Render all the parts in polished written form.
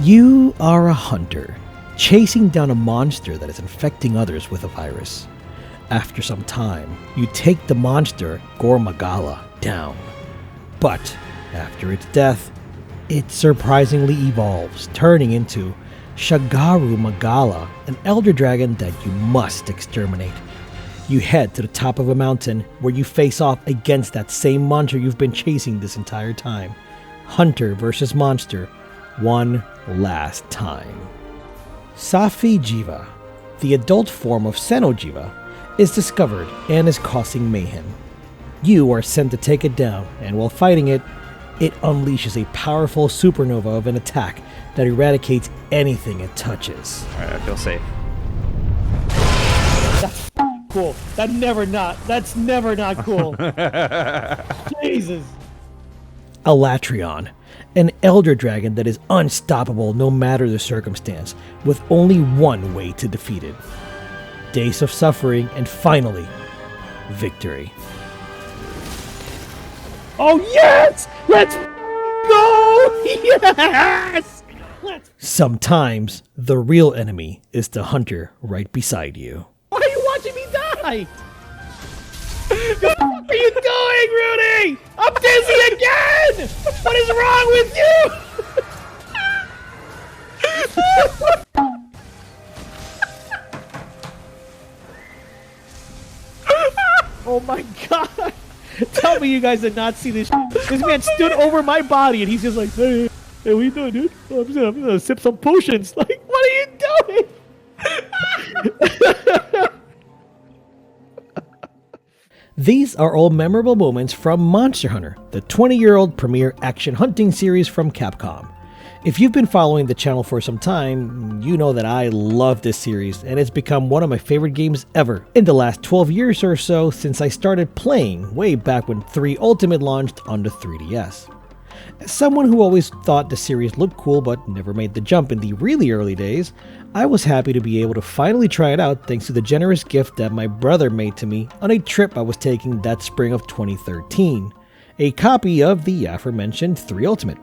You are a hunter, chasing down a monster that is infecting others with a virus. After some time, you take the monster, Gormagala, down. But after its death, it surprisingly evolves, turning into Shagaru Magala, an elder dragon that you must exterminate. You head to the top of a mountain where you face off against that same monster you've been chasing this entire time. Hunter versus monster, one last time. Safi Jiva, the adult form of Senojiva, is discovered and is causing mayhem. You are sent to take it down, and while fighting it, it unleashes a powerful supernova of an attack that eradicates anything it touches. Alright, I feel safe. That's cool. That's never not cool. Jesus. Alatrion, an elder dragon that is unstoppable no matter the circumstance, with only one way to defeat it. Days of suffering, and finally, victory. Oh yes! Let's go! Yes! Sometimes the real enemy is the hunter right beside you. Why are you watching me die? What are you doing, Rudy? I'm dizzy again! What is wrong with you? Oh my god! Tell me you guys did not see this. This man stood over my body and he's just like, hey, what are you doing, dude? I'm gonna sip some potions. Like, what are you doing? These are all memorable moments from Monster Hunter, the 20-year-old premier action hunting series from Capcom. If you've been following the channel for some time, you know that I love this series and it's become one of my favorite games ever in the last 12 years or so since I started playing way back when 3 Ultimate launched on the 3DS. As someone who always thought the series looked cool but never made the jump in the really early days, I was happy to be able to finally try it out thanks to the generous gift that my brother made to me on a trip I was taking that spring of 2013, a copy of the aforementioned 3 Ultimate.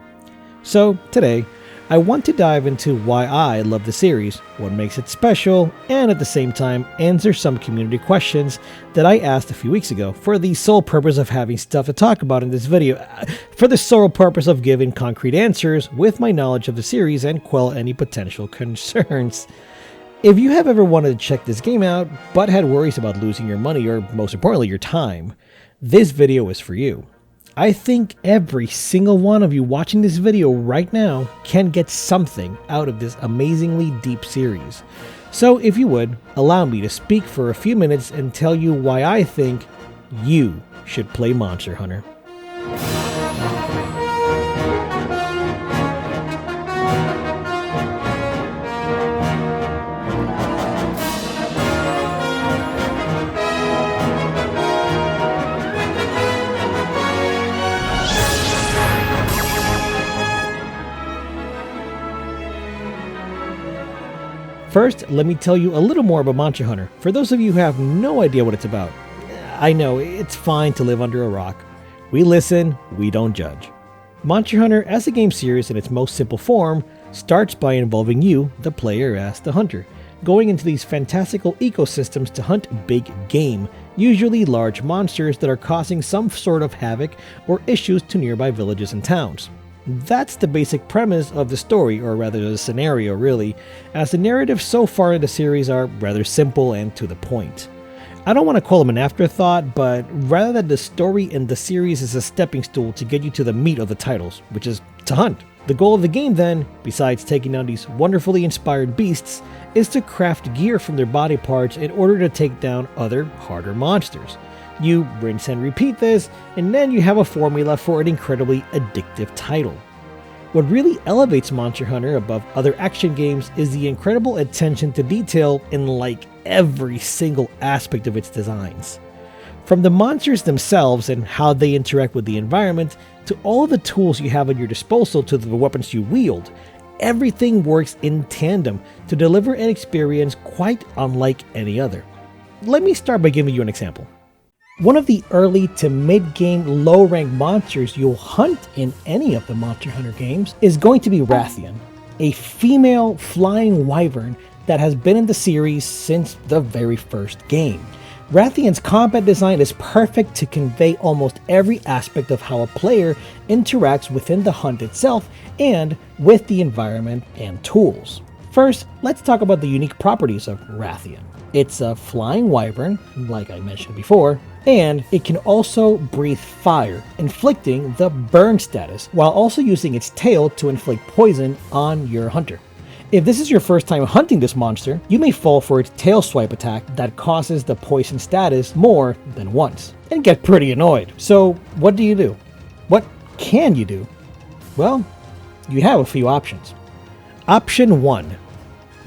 So today, I want to dive into why I love the series, what makes it special, and at the same time answer some community questions that I asked a few weeks ago for the sole purpose of having stuff to talk about in this video, for the sole purpose of giving concrete answers with my knowledge of the series and quell any potential concerns. If you have ever wanted to check this game out, but had worries about losing your money or most importantly your time, this video is for you. I think every single one of you watching this video right now can get something out of this amazingly deep series. So if you would, allow me to speak for a few minutes and tell you why I think you should play Monster Hunter. First, let me tell you a little more about Monster Hunter, for those of you who have no idea what it's about. I know, it's fine to live under a rock. We listen, we don't judge. Monster Hunter, as a game series in its most simple form, starts by involving you, the player, as the hunter, going into these fantastical ecosystems to hunt big game, usually large monsters that are causing some sort of havoc or issues to nearby villages and towns. That's the basic premise of the story, or rather the scenario really, as the narratives so far in the series are rather simple and to the point. I don't want to call them an afterthought, but rather that the story in the series is a stepping stool to get you to the meat of the titles, which is to hunt. The goal of the game then, besides taking down these wonderfully inspired beasts, is to craft gear from their body parts in order to take down other, harder monsters. You rinse and repeat this, and then you have a formula for an incredibly addictive title. What really elevates Monster Hunter above other action games is the incredible attention to detail in like every single aspect of its designs. From the monsters themselves and how they interact with the environment, to all the tools you have at your disposal to the weapons you wield, everything works in tandem to deliver an experience quite unlike any other. Let me start by giving you an example. One of the early to mid-game low-rank monsters you'll hunt in any of the Monster Hunter games is going to be Rathian. a female flying wyvern that has been in the series since the very first game. Rathian's combat design is perfect to convey almost every aspect of how a player interacts within the hunt itself and with the environment and tools. First, let's talk about the unique properties of Rathian. It's a flying wyvern, like I mentioned before, and it can also breathe fire, inflicting the burn status, while also using its tail to inflict poison on your hunter. If this is your first time hunting this monster, you may fall for its tail swipe attack that causes the poison status more than once, and get pretty annoyed. So what do? What can you do? Well, you have a few options. Option 1.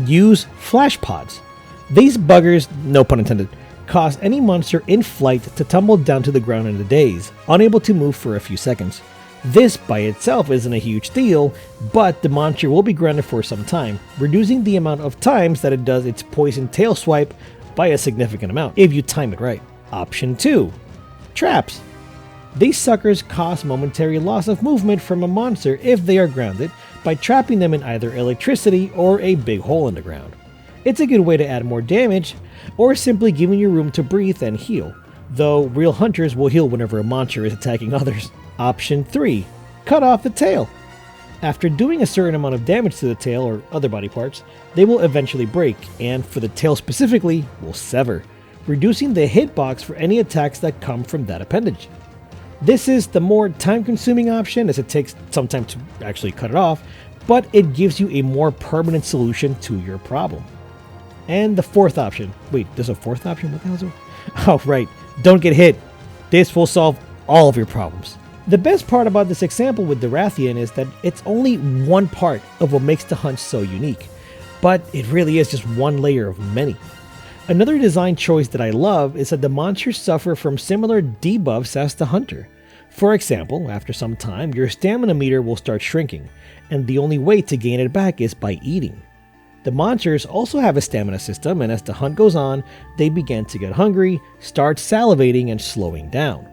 Use flash pods. These buggers, no pun intended, cause any monster in flight to tumble down to the ground in a daze, unable to move for a few seconds. This by itself isn't a huge deal, but the monster will be grounded for some time, reducing the amount of times that it does its poison tail swipe by a significant amount, if you time it right. Option 2. Traps. These suckers cause momentary loss of movement from a monster if they are grounded by trapping them in either electricity or a big hole in the ground. It's a good way to add more damage, or simply giving you room to breathe and heal, though real hunters will heal whenever a monster is attacking others. Option 3. Cut off the tail. After doing a certain amount of damage to the tail or other body parts, they will eventually break, and for the tail specifically, will sever, reducing the hitbox for any attacks that come from that appendage. This is the more time-consuming option, as it takes some time to actually cut it off, but it gives you a more permanent solution to your problem. And the fourth option. Wait, there's a fourth option? What the hell is it? Oh, right. Don't get hit. This will solve all of your problems. The best part about this example with the Rathian is that it's only one part of what makes the hunt so unique, but it really is just one layer of many. Another design choice that I love is that the monsters suffer from similar debuffs as the hunter. For example, after some time, your stamina meter will start shrinking, and the only way to gain it back is by eating. The monsters also have a stamina system, and as the hunt goes on, they begin to get hungry, start salivating, and slowing down.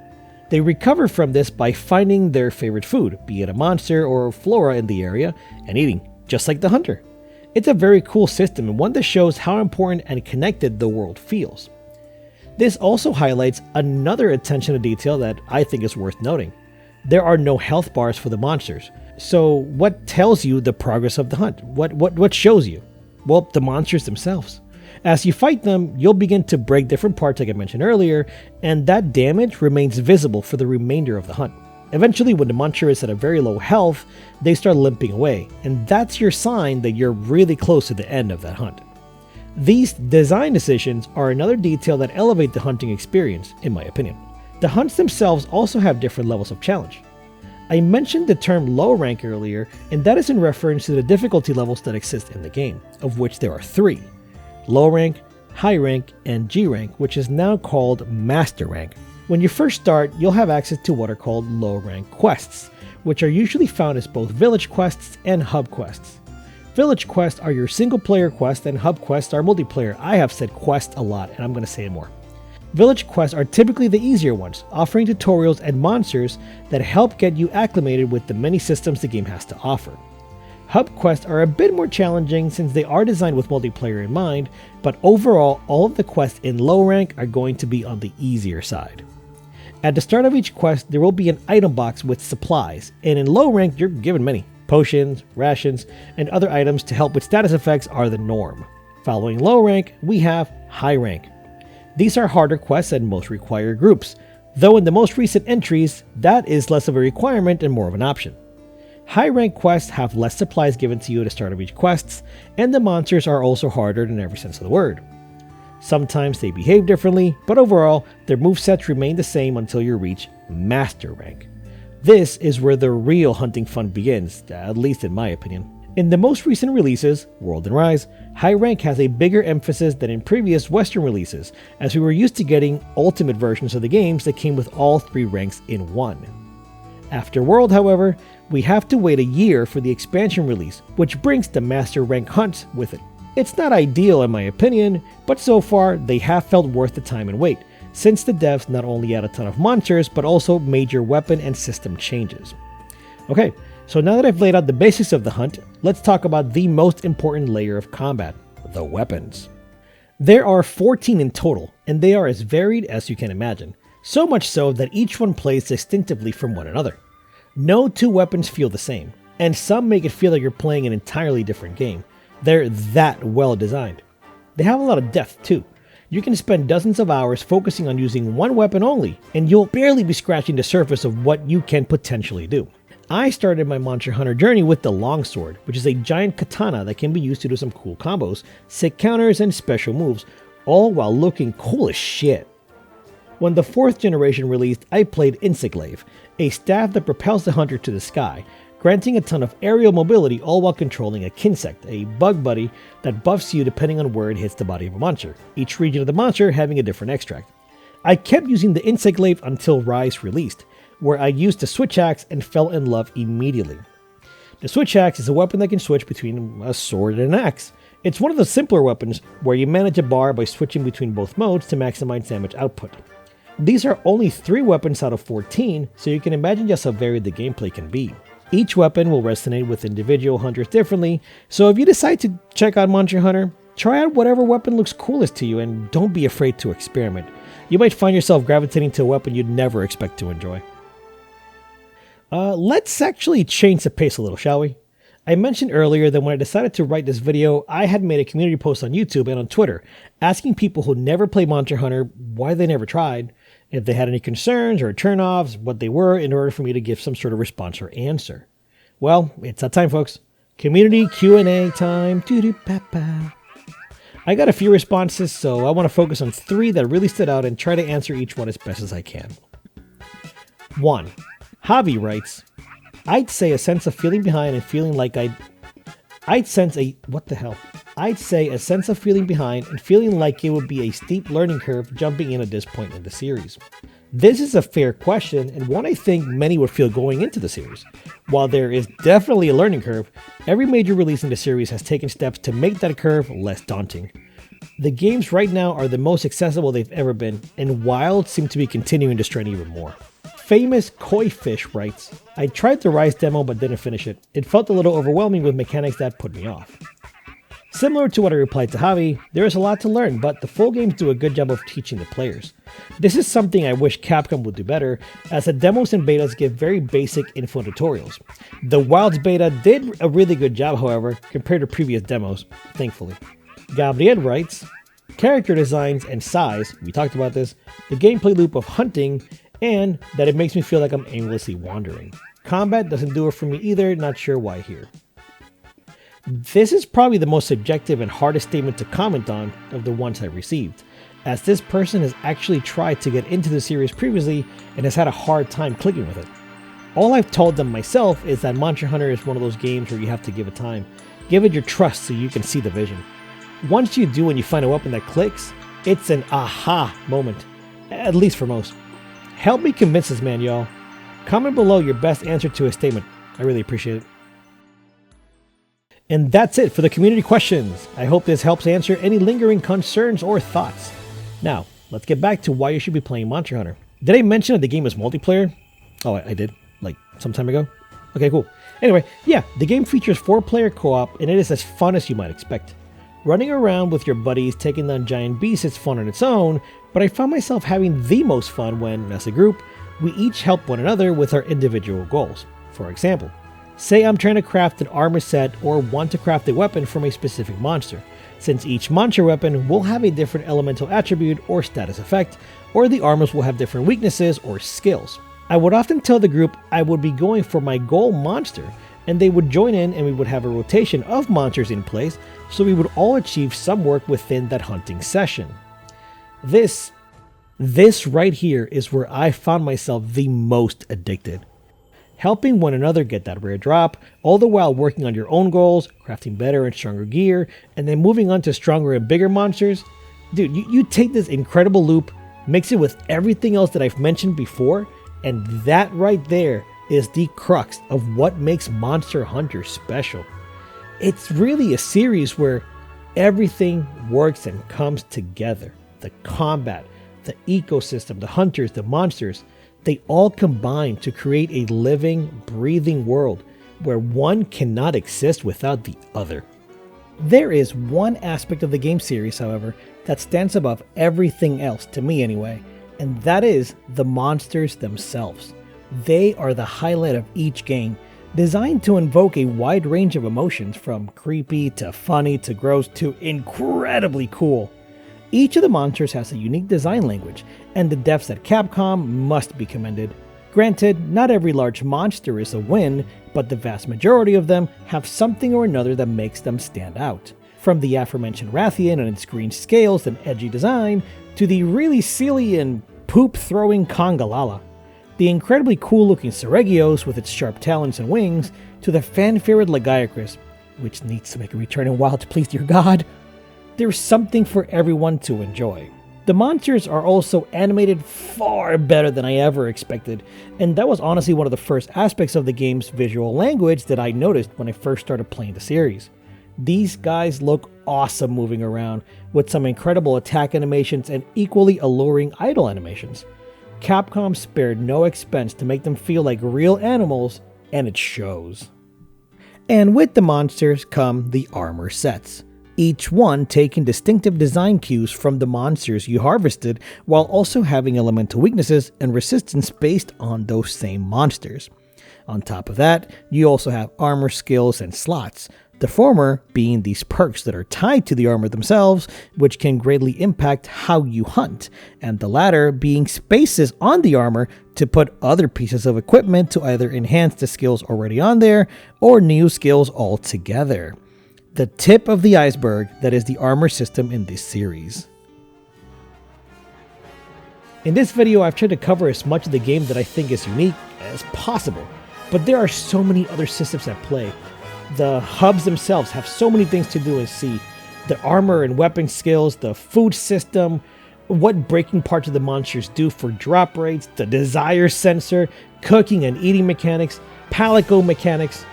They recover from this by finding their favorite food, be it a monster or flora in the area, and eating, just like the hunter. It's a very cool system and one that shows how important and connected the world feels. This also highlights another attention to detail that I think is worth noting. There are no health bars for the monsters. So what tells you the progress of the hunt? What shows you? Well, the monsters themselves. As you fight them, you'll begin to break different parts like I mentioned earlier, and that damage remains visible for the remainder of the hunt. Eventually, when the monster is at a very low health, they start limping away, and that's your sign that you're really close to the end of that hunt. These design decisions are another detail that elevate the hunting experience, in my opinion. The hunts themselves also have different levels of challenge. I mentioned the term low rank earlier, and that is in reference to the difficulty levels that exist in the game, of which there are 3. Low rank, high rank, and G rank, which is now called master rank. When you first start, you'll have access to what are called low rank quests, which are usually found as both village quests and hub quests. Village quests are your single player quests, and hub quests are multiplayer. I have said quest a lot, and I'm going to say it more. Village quests are typically the easier ones, offering tutorials and monsters that help get you acclimated with the many systems the game has to offer. Hub quests are a bit more challenging since they are designed with multiplayer in mind, but overall, all of the quests in low rank are going to be on the easier side. At the start of each quest, there will be an item box with supplies, and in low rank, you're given many. Potions, rations, and other items to help with status effects are the norm. Following low rank, we have high rank. These are harder quests and most require groups, though in the most recent entries, that is less of a requirement and more of an option. High rank quests have less supplies given to you at the start of each quest, and the monsters are also harder in every sense of the word. Sometimes they behave differently, but overall, their movesets remain the same until you reach master rank. This is where the real hunting fun begins, at least in my opinion. In the most recent releases, World and Rise, high rank has a bigger emphasis than in previous Western releases, as we were used to getting ultimate versions of the games that came with all 3 ranks in one. After World, however, we have to wait a year for the expansion release, which brings the master rank hunts with it. It's not ideal in my opinion, but so far they have felt worth the time and wait, since the devs not only add a ton of monsters, but also major weapon and system changes. Okay, So now that I've laid out the basics of the hunt, let's talk about the most important layer of combat, the weapons. There are 14 in total, and they are as varied as you can imagine, so much so that each one plays distinctively from one another. No two weapons feel the same, and some make it feel like you're playing an entirely different game. They're that well designed. They have a lot of depth too. You can spend dozens of hours focusing on using one weapon only, and you'll barely be scratching the surface of what you can potentially do. I started my Monster Hunter journey with the Longsword, which is a giant katana that can be used to do some cool combos, sick counters, and special moves, all while looking cool as shit. When the 4th generation released, I played Insectlave, a staff that propels the hunter to the sky, granting a ton of aerial mobility all while controlling a Kinsect, a bug buddy that buffs you depending on where it hits the body of a monster, each region of the monster having a different extract. I kept using the Insectlave until Rise released, where I used the Switch Axe and fell in love immediately. The Switch Axe is a weapon that can switch between a sword and an axe. It's one of the simpler weapons where you manage a bar by switching between both modes to maximize damage output. These are only 3 weapons out of 14, so you can imagine just how varied the gameplay can be. Each weapon will resonate with individual hunters differently, so if you decide to check out Monster Hunter, try out whatever weapon looks coolest to you and don't be afraid to experiment. You might find yourself gravitating to a weapon you'd never expect to enjoy. Let's actually change the pace a little, shall we? I mentioned earlier that when I decided to write this video, I had made a community post on YouTube and on Twitter, asking people who never play Monster Hunter why they never tried, if they had any concerns or turnoffs, what they were, in order for me to give some sort of response or answer. Well, it's that time, folks. Community Q&A time. I got a few responses, so I want to focus on 3 that really stood out and try to answer each one as best as I can. 1. Javi writes, I'd say a sense of feeling behind and feeling like I'd say a sense of feeling behind and feeling like it would be a steep learning curve jumping in at this point in the series. This is a fair question and one I think many would feel going into the series. While there is definitely a learning curve, every major release in the series has taken steps to make that curve less daunting. The games right now are the most accessible they've ever been, and Wild seem to be continuing to strain even more. Famous Koi Fish writes, I tried the Rise demo but didn't finish it. It felt a little overwhelming with mechanics that put me off. Similar to what I replied to Javi, there is a lot to learn, but the full games do a good job of teaching the players. This is something I wish Capcom would do better, as the demos and betas give very basic info tutorials. The Wilds beta did a really good job, however, compared to previous demos, thankfully. Gabriel writes, character designs and size, we talked about this, the gameplay loop of hunting, and that it makes me feel like I'm aimlessly wandering. Combat doesn't do it for me either, not sure why here. This is probably the most subjective and hardest statement to comment on of the ones I received, as this person has actually tried to get into the series previously and has had a hard time clicking with it. All I've told them myself is that Monster Hunter is one of those games where you have to give it time. Give it your trust so you can see the vision. Once you do and you find a weapon that clicks, it's an aha moment, at least for most. Help me convince this man, y'all. Comment below your best answer to his statement. I really appreciate it. And that's it for the community questions. I hope this helps answer any lingering concerns or thoughts. Now, let's get back to why you should be playing Monster Hunter. Did I mention that the game is multiplayer? Oh, I did, like some time ago. Okay, cool. Anyway, yeah, the game features 4-player co-op and it is as fun as you might expect. Running around with your buddies taking down giant beasts is fun on its own, but I found myself having the most fun when, as a group, we each help one another with our individual goals. For example, say I'm trying to craft an armor set or want to craft a weapon from a specific monster. Since each monster weapon will have a different elemental attribute or status effect, or the armors will have different weaknesses or skills. I would often tell the group I would be going for my goal monster, and they would join in and we would have a rotation of monsters in place, so we would all achieve some work within that hunting session. This right here is where I found myself the most addicted. Helping one another get that rare drop, all the while working on your own goals, crafting better and stronger gear, and then moving on to stronger and bigger monsters. Dude, you take this incredible loop, mix it with everything else that I've mentioned before, and that right there is the crux of what makes Monster Hunter special. It's really a series where everything works and comes together. The combat, the ecosystem, the hunters, the monsters, they all combine to create a living, breathing world where one cannot exist without the other. There is one aspect of the game series, however, that stands above everything else, to me anyway, and that is the monsters themselves. They are the highlight of each game, designed to invoke a wide range of emotions from creepy to funny to gross to incredibly cool. Each of the monsters has a unique design language, and the devs at Capcom must be commended. Granted, not every large monster is a win, but the vast majority of them have something or another that makes them stand out. From the aforementioned Rathian and its green scales and edgy design, to the really silly and poop-throwing Congalala, the incredibly cool-looking Seregios with its sharp talons and wings, to the fan-favorite Lagiacrus, which needs to make a return in WoW to please your god. There's something for everyone to enjoy. The monsters are also animated far better than I ever expected, and that was honestly one of the first aspects of the game's visual language that I noticed when I first started playing the series. These guys look awesome moving around, with some incredible attack animations and equally alluring idle animations. Capcom spared no expense to make them feel like real animals, and it shows. And with the monsters come the armor sets, each one taking distinctive design cues from the monsters you harvested, while also having elemental weaknesses and resistance based on those same monsters. On top of that, you also have armor skills and slots, the former being these perks that are tied to the armor themselves, which can greatly impact how you hunt, and the latter being spaces on the armor to put other pieces of equipment to either enhance the skills already on there, or new skills altogether. The tip of the iceberg that is the armor system in this series. In this video, I've tried to cover as much of the game that I think is unique as possible, but there are so many other systems at play. The hubs themselves have so many things to do and see. The armor and weapon skills, the food system, what breaking parts of the monsters do for drop rates, the desire sensor, cooking and eating mechanics, palico mechanics.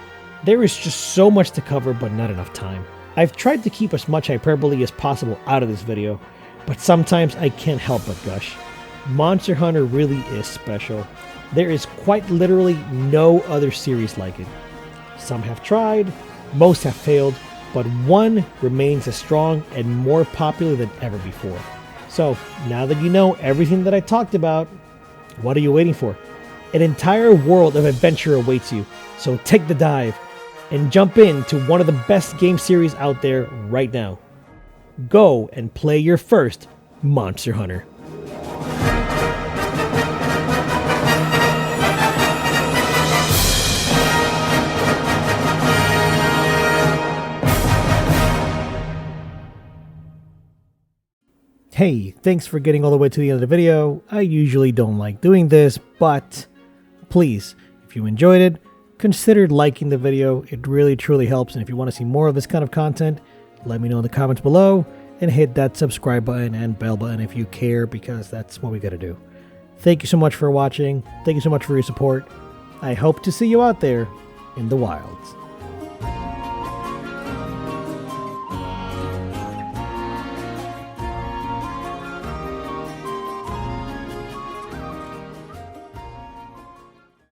There is just so much to cover, but not enough time. I've tried to keep as much hyperbole as possible out of this video, but sometimes I can't help but gush. Monster Hunter really is special. There is quite literally no other series like it. Some have tried, most have failed, but one remains as strong and more popular than ever before. So, now that you know everything that I talked about, what are you waiting for? An entire world of adventure awaits you, so take the dive and jump into one of the best game series out there right now. Go and play your first Monster Hunter. Hey, thanks for getting all the way to the end of the video. I usually don't like doing this, but please, if you enjoyed it, consider liking the video. It really truly helps, and if you want to see more of this kind of content, let me know in the comments below, and hit that subscribe button and bell button if you care, because that's what we gotta do. Thank you so much for watching. Thank you so much for your support. I hope to see you out there in the wilds.